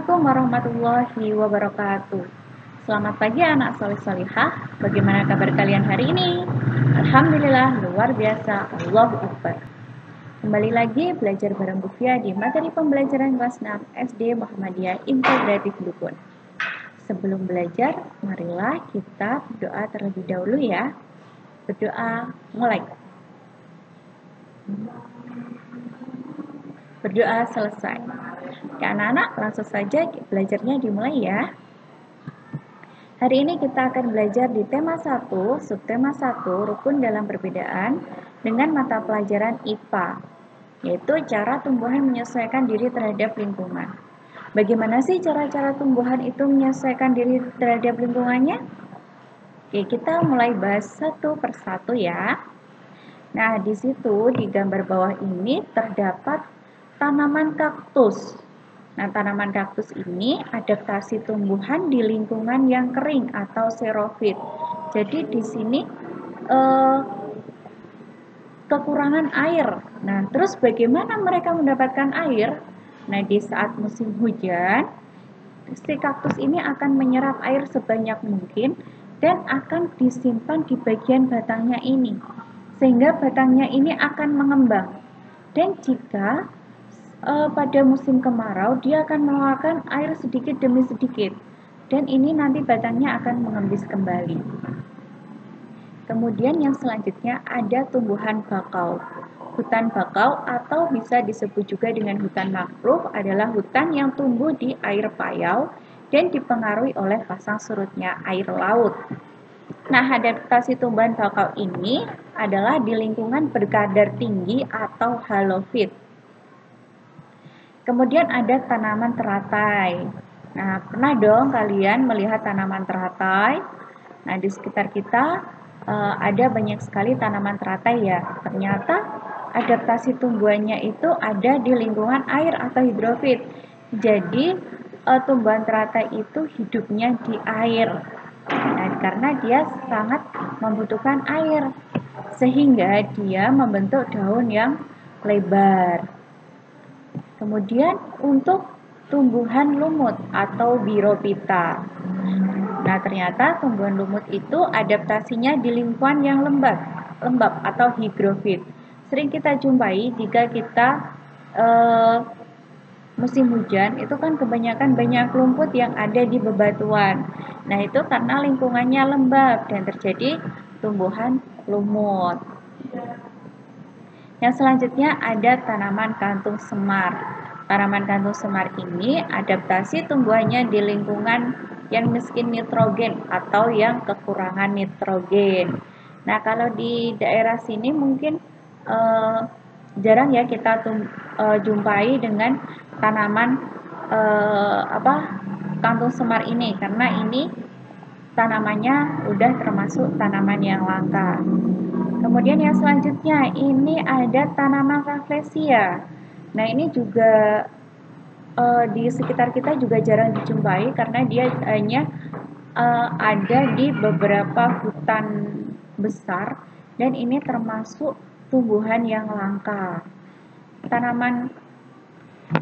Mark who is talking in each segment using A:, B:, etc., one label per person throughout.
A: Assalamualaikum warahmatullahi wabarakatuh. Selamat pagi anak soleh solihah. Bagaimana kabar kalian hari ini? Alhamdulillah luar biasa. Allahu Akbar. Kembali lagi belajar bareng Bufia di materi pembelajaran kelas 6 SD Muhammadiyah Integratif Dukun. Sebelum belajar, marilah kita berdoa terlebih dahulu ya. Berdoa mulai. Berdoa selesai. Ya, anak-anak, langsung saja belajarnya dimulai ya. Hari ini kita akan belajar di tema 1, subtema 1, rukun dalam perbedaan dengan mata pelajaran IPA, yaitu cara tumbuhan menyesuaikan diri terhadap lingkungan. Bagaimana sih cara-cara tumbuhan itu menyesuaikan diri terhadap lingkungannya? Oke, kita mulai bahas satu persatu ya. Nah, di situ di gambar bawah ini terdapat tanaman kaktus. Nah, tanaman kaktus ini adaptasi tumbuhan di lingkungan yang kering atau xerofit. Jadi di sini kekurangan air. Nah, terus bagaimana mereka mendapatkan air? Nah, di saat musim hujan, si kaktus ini akan menyerap air sebanyak mungkin dan akan disimpan di bagian batangnya ini. Sehingga batangnya ini akan mengembang. Dan jika pada musim kemarau dia akan mengeluarkan air sedikit demi sedikit dan ini nanti batangnya akan mengembis kembali. Kemudian yang selanjutnya ada tumbuhan bakau. Hutan bakau atau bisa disebut juga dengan hutan mangrove adalah hutan yang tumbuh di air payau dan dipengaruhi oleh pasang surutnya air laut. Nah, adaptasi tumbuhan bakau ini adalah di lingkungan berkadar tinggi atau halofit. Kemudian ada tanaman teratai. Nah, pernah dong kalian melihat tanaman teratai? Nah, di sekitar kita ada banyak sekali tanaman teratai ya. Ternyata adaptasi tumbuhannya itu ada di lingkungan air atau hidrofit. Jadi, tumbuhan teratai itu hidupnya di air. Nah, karena dia sangat membutuhkan air, sehingga dia membentuk daun yang lebar. Kemudian untuk tumbuhan lumut atau Birophyta. Nah, ternyata tumbuhan lumut itu adaptasinya di lingkungan yang lembab atau higrofit. Sering kita jumpai jika kita musim hujan, itu kan kebanyakan banyak lumpur yang ada di bebatuan. Nah, itu karena lingkungannya lembab dan terjadi tumbuhan lumut. Yang selanjutnya ada tanaman kantung semar. Tanaman kantung semar ini adaptasi tumbuhannya di lingkungan yang miskin nitrogen atau yang kekurangan nitrogen. Nah, kalau di daerah sini mungkin jarang ya kita jumpai dengan tanaman kantung semar ini karena ini tanamannya udah termasuk tanaman yang langka. Kemudian yang selanjutnya ini ada tanaman rafflesia. Nah, ini juga di sekitar kita juga jarang dijumpai karena dia hanya ada di beberapa hutan besar dan ini termasuk tumbuhan yang langka. Tanaman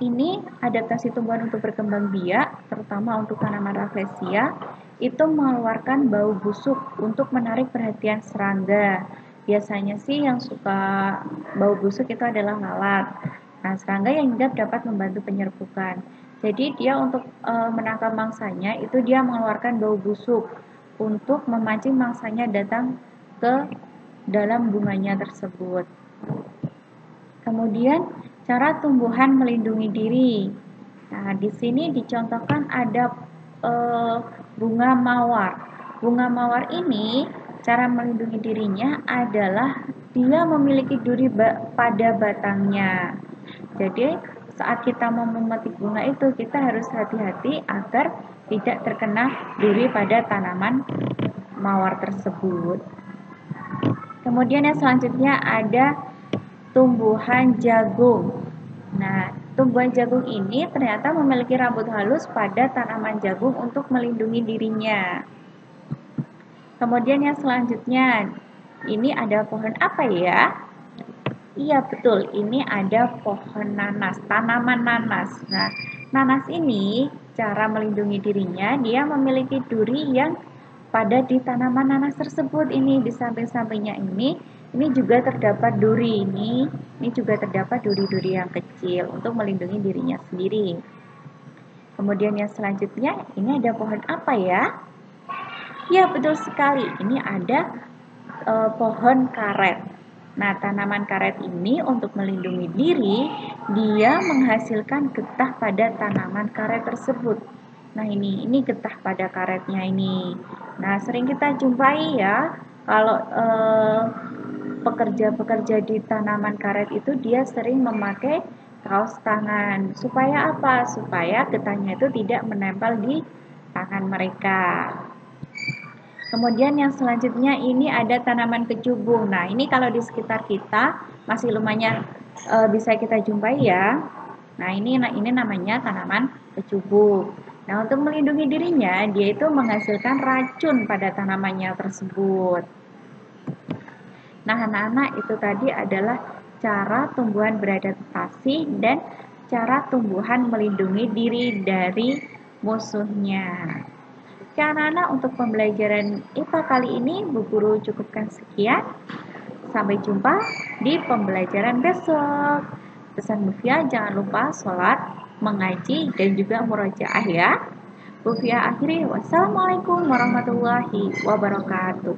A: ini adaptasi tumbuhan untuk berkembang biak, terutama untuk tanaman rafflesia, itu mengeluarkan bau busuk untuk menarik perhatian serangga. Biasanya sih yang suka bau busuk itu adalah lalat. Nah, serangga yang hinggap dapat membantu penyerbukan. Jadi dia untuk menangkap mangsanya itu dia mengeluarkan bau busuk untuk memancing mangsanya datang ke dalam bunganya tersebut. Kemudian cara tumbuhan melindungi diri. Nah, di sini dicontohkan ada bunga mawar. Bunga mawar ini cara melindungi dirinya adalah dia memiliki duri pada batangnya. Jadi saat kita mau memetik bunga itu kita harus hati-hati agar tidak terkena duri pada tanaman mawar tersebut. Kemudian yang selanjutnya ada tumbuhan jagung. Nah, tumbuhan jagung ini ternyata memiliki rambut halus pada tanaman jagung untuk melindungi dirinya. Kemudian yang selanjutnya, ini ada pohon apa ya? Iya betul, ini ada pohon nanas, tanaman nanas. Nah, nanas ini cara melindungi dirinya, dia memiliki duri yang pada di tanaman nanas tersebut. Ini di samping-sampingnya ini juga terdapat duri. Ini juga terdapat duri-duri yang kecil untuk melindungi dirinya sendiri. Kemudian yang selanjutnya, ini ada pohon apa ya? Ya, betul sekali. Ini ada pohon karet. Nah, tanaman karet ini untuk melindungi diri, dia menghasilkan getah pada tanaman karet tersebut. Nah, ini getah pada karetnya ini. Nah, sering kita jumpai ya, kalau pekerja-pekerja di tanaman karet itu dia sering memakai kaos tangan. Supaya apa? Supaya getahnya itu tidak menempel di tangan mereka. Kemudian yang selanjutnya ini ada tanaman kecubung. Nah, ini kalau di sekitar kita masih lumayan bisa kita jumpai ya. Nah, ini namanya tanaman kecubung. Nah, untuk melindungi dirinya, dia itu menghasilkan racun pada tanamannya tersebut. Nah, anak-anak, itu tadi adalah cara tumbuhan beradaptasi dan cara tumbuhan melindungi diri dari musuhnya. Oke anak-anak, untuk pembelajaran IPA kali ini Bu Guru cukupkan sekian. Sampai jumpa di pembelajaran besok. Pesan Bu Fia, jangan lupa sholat, mengaji, dan juga murojaah ya. Bu Fia akhiri, wassalamualaikum warahmatullahi wabarakatuh.